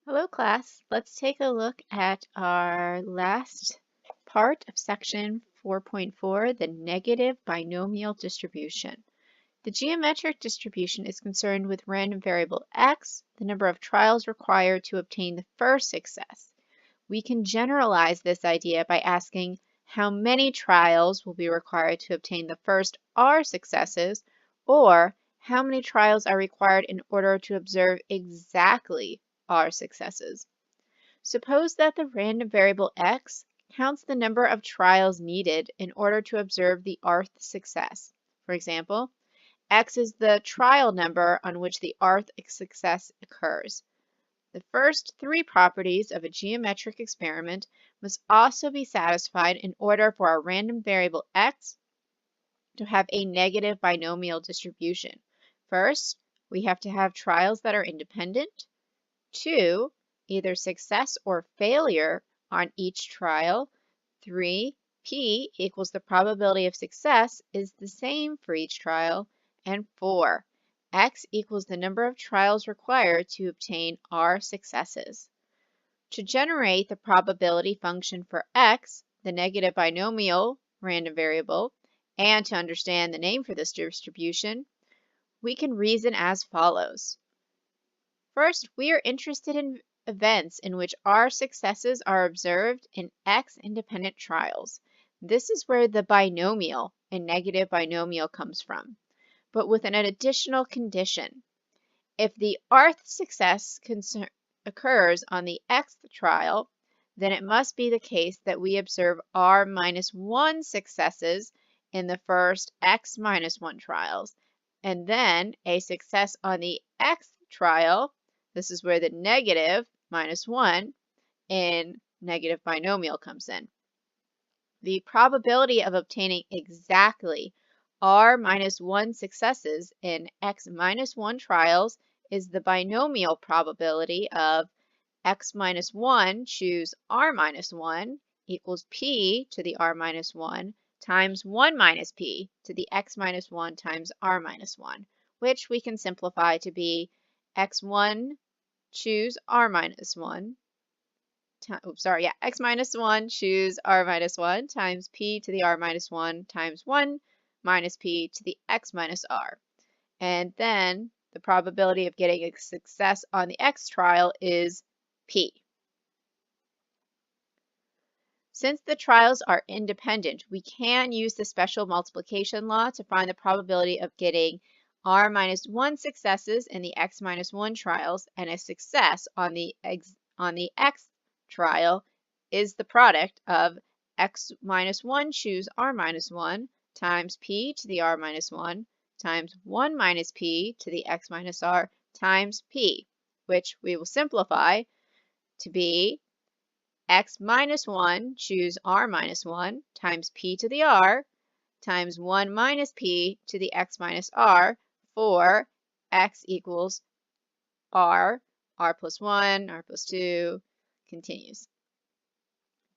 Hello class, let's take a look at our last part of section 4.4, the negative binomial distribution. The geometric distribution is concerned with random variable x, the number of trials required to obtain the first success. We can generalize this idea by asking how many trials will be required to obtain the first r successes, or how many trials are required in order to observe exactly r successes. Suppose that the random variable x counts the number of trials needed in order to observe the rth success. For example, x is the trial number on which the rth success occurs. The first three properties of a geometric experiment must also be satisfied in order for our random variable x to have a negative binomial distribution. First, we have to have trials that are independent. 2, either success or failure on each trial. 3, p equals the probability of success is the same for each trial. And 4, x equals the number of trials required to obtain r successes. To generate the probability function for x, the negative binomial random variable, and to understand the name for this distribution, we can reason as follows. First, we are interested in events in which r successes are observed in x independent trials. This is where the binomial and negative binomial comes from, but with an additional condition. If the rth success occurs on the xth trial, then it must be the case that we observe r minus 1 successes in the first x minus 1 trials, and then a success on the xth trial. This is where the negative minus 1 in negative binomial comes in. The probability of obtaining exactly r minus 1 successes in x minus 1 trials is the binomial probability of x minus 1 choose r minus 1 equals p to the r minus 1 times 1 minus p to the x minus 1 times r minus 1, which we can simplify to be x1 choose r minus 1, x minus 1 choose r minus 1 times p to the r minus 1 times 1 minus p to the x minus r. And then the probability of getting a success on the x trial is p. Since the trials are independent, we can use the special multiplication law to find the probability of getting r minus 1 successes in the x minus 1 trials, and a success on the x trial is the product of x minus 1 choose r minus 1 times p to the r minus 1 times 1 minus p to the x minus r times p, which we will simplify to be x minus 1 choose r minus 1 times p to the r times 1 minus p to the x minus r for x equals r plus 1, r plus 2, continues.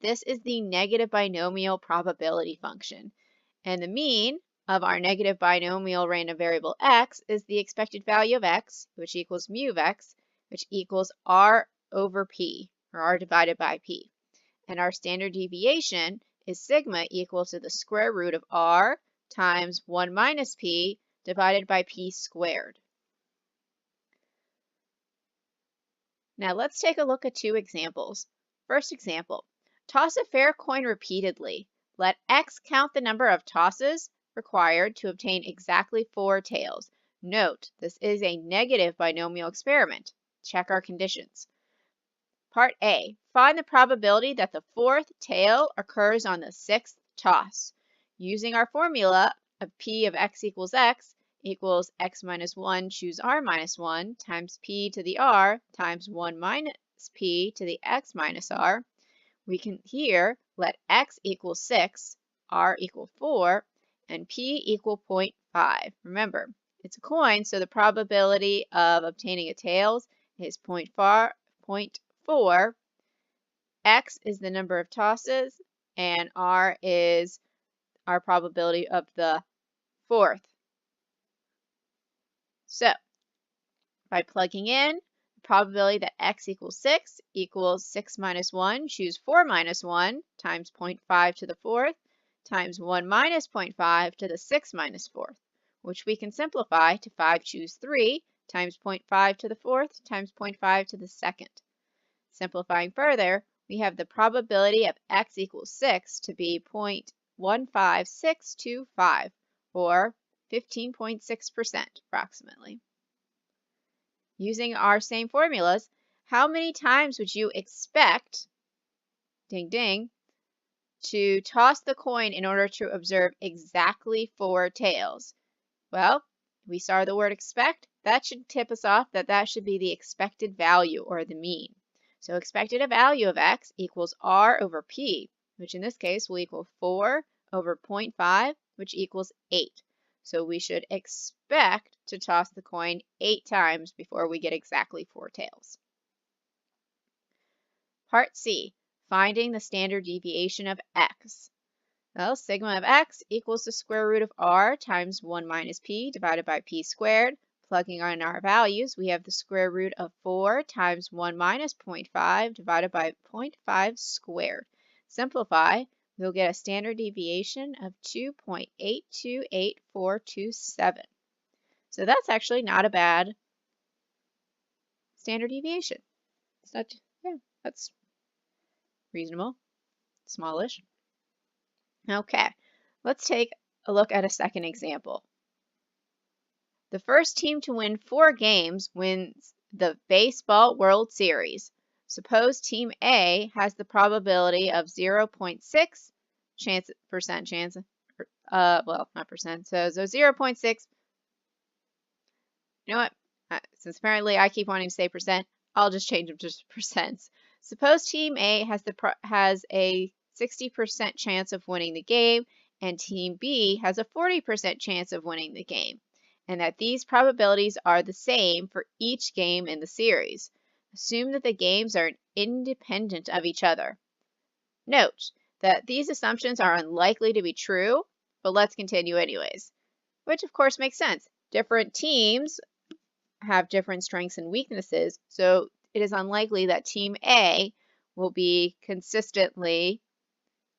This is the negative binomial probability function, and the mean of our negative binomial random variable x is the expected value of x, which equals mu of x, which equals r over p, or r divided by p. And our standard deviation is sigma equal to the square root of r times 1 minus p divided by p squared. Now let's take a look at two examples. First example, toss a fair coin repeatedly. Let x count the number of tosses required to obtain exactly 4 tails. Note, this is a negative binomial experiment. Check our conditions. Part A, find the probability that the 4th tail occurs on the 6th toss. Using our formula of p of x equals x minus 1 choose r minus 1 times p to the r times 1 minus p to the x minus r, we can here let x equal 6, r equal 4, and p equal 0.5. Remember, it's a coin, so the probability of obtaining a tails is 0.4. X is the number of tosses, and r is our probability of the 4th. So, by plugging in probability that x equals 6 equals 6 minus 1, choose 4 minus 1 times 0.5 to the fourth times 1 minus 0.5 to the 6 minus fourth, which we can simplify to 5 choose 3 times 0.5 to the fourth times 0.5 to the second. Simplifying further, we have the probability of x equals 6 to be 0.15625, or 15.6% approximately. Using our same formulas, how many times would you expect, ding ding, to toss the coin in order to observe exactly 4 tails? Well, we saw the word expect. That should tip us off that that should be the expected value or the mean. So expected value of x equals r over p, which in this case will equal 4 over 0.5, which equals 8. So we should expect to toss the coin 8 times before we get exactly 4 tails. Part C, finding the standard deviation of x. Well, sigma of x equals the square root of r times 1 minus p divided by p squared. Plugging in our values, we have the square root of 4 times 1 minus 0.5 divided by 0.5 squared. Simplify, we'll get a standard deviation of 2.828427. So that's actually not a bad standard deviation. It's not, yeah, that's reasonable, smallish. Okay, let's take a look at a second example. The first team to win 4 games wins the Baseball World Series. Suppose Team A has the probability of 0.6 chance, well, not percent, so 0.6. You know what? Since apparently I keep wanting to say percent, I'll just change them to percents. Suppose Team A has a 60% chance of winning the game, and Team B has a 40% chance of winning the game, and that these probabilities are the same for each game in the series. Assume that the games are independent of each other. Note that these assumptions are unlikely to be true, but let's continue anyways, which of course makes sense. Different teams have different strengths and weaknesses, so it is unlikely that Team A will be consistently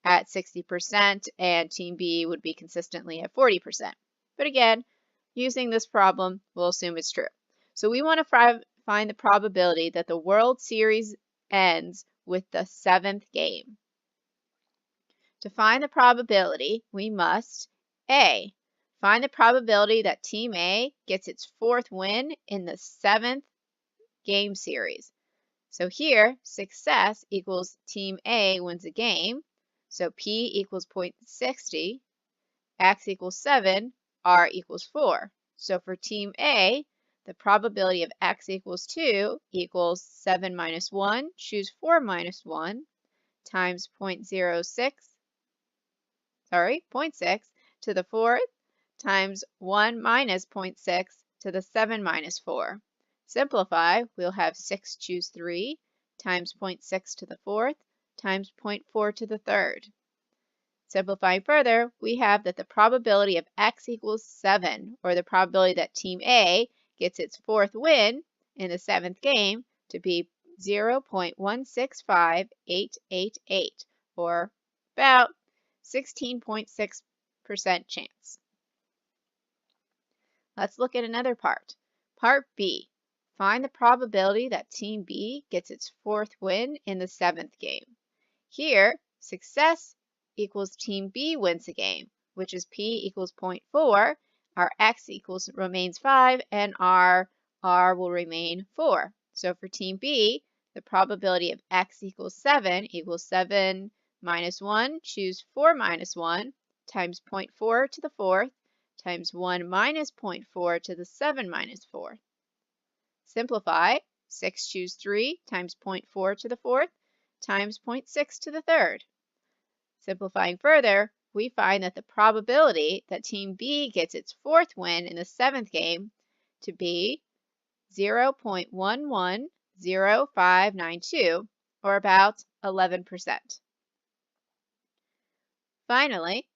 at 60% and Team B would be consistently at 40%. But again, using this problem, we'll assume it's true. So we want to find the probability that the World Series ends with the 7th game. To find the probability, we must A, find the probability that Team A gets its 4th win in the 7th game series. So here, success equals Team A wins a game. So P equals 0.60, x equals 7, r equals 4. So for Team A, the probability of x equals 2 equals 7 minus 1, choose 4 minus 1, times 0.6 to the 4th, times 1 minus 0.6 to the 7 minus 4. Simplify, we'll have 6 choose 3 times 0.6 to the 4th times 0.4 to the 3rd. Simplifying further, we have that the probability of x equals 7, or the probability that Team A gets its 4th win in the 7th game, to be 0.165888, or about 16.6% chance. Let's look at another part. Part B. Find the probability that Team B gets its 4th win in the 7th game. Here, success equals Team B wins the game, which is P equals 0.4, our x remains 5, and our r will remain 4. So for Team B, the probability of x equals 7 equals 7 minus 1, choose 4 minus 1, times 0.4 to the 4th, times 1 minus 0.4 to the 7 minus 4. Simplify, 6 choose 3 times 0.4 to the 4th, times 0.6 to the 3rd. Simplifying further, we find that the probability that Team B gets its 4th win in the 7th game to be 0.110592, or about 11%. Finally,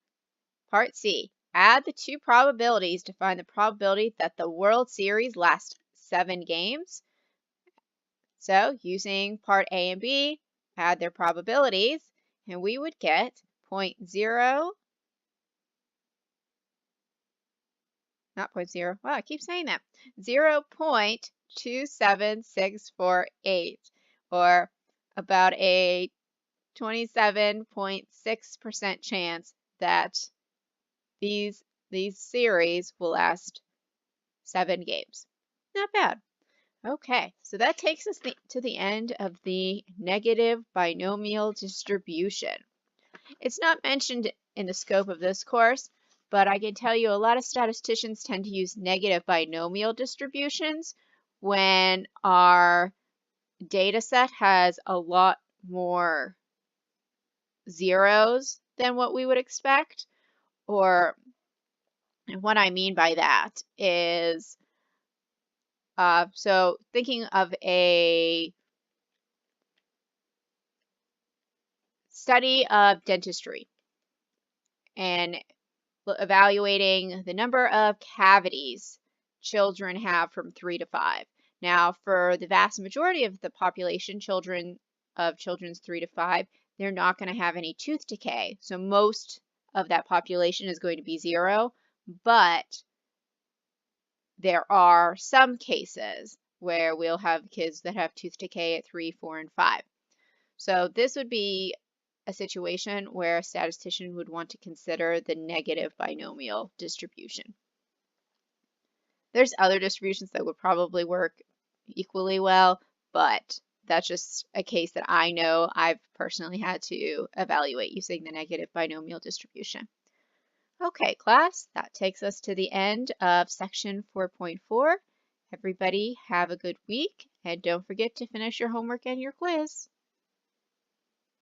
Part C. Add the 2 probabilities to find the probability that the World Series lasts 7 games. So using part A and B, add their probabilities, and we would get 0.0, not 0.0, wow, I keep saying that, 0.27648, or about a 27.6% chance that these series will last 7 games. Not bad. Okay, so that takes us to the end of the negative binomial distribution. It's not mentioned in the scope of this course, but I can tell you a lot of statisticians tend to use negative binomial distributions when our data set has a lot more zeros than what we would expect. Or what I mean by that is, so thinking of a study of dentistry and evaluating the number of cavities children have from 3 to 5. Now, for the vast majority of the population, children's 3 to 5, they're not going to have any tooth decay. So most of that population is going to be 0, but there are some cases where we'll have kids that have tooth decay at 3, 4, and 5. So this would be a situation where a statistician would want to consider the negative binomial distribution. There's other distributions that would probably work equally well, but that's just a case that I know I've personally had to evaluate using the negative binomial distribution. Okay, class, that takes us to the end of section 4.4. Everybody have a good week, and don't forget to finish your homework and your quiz.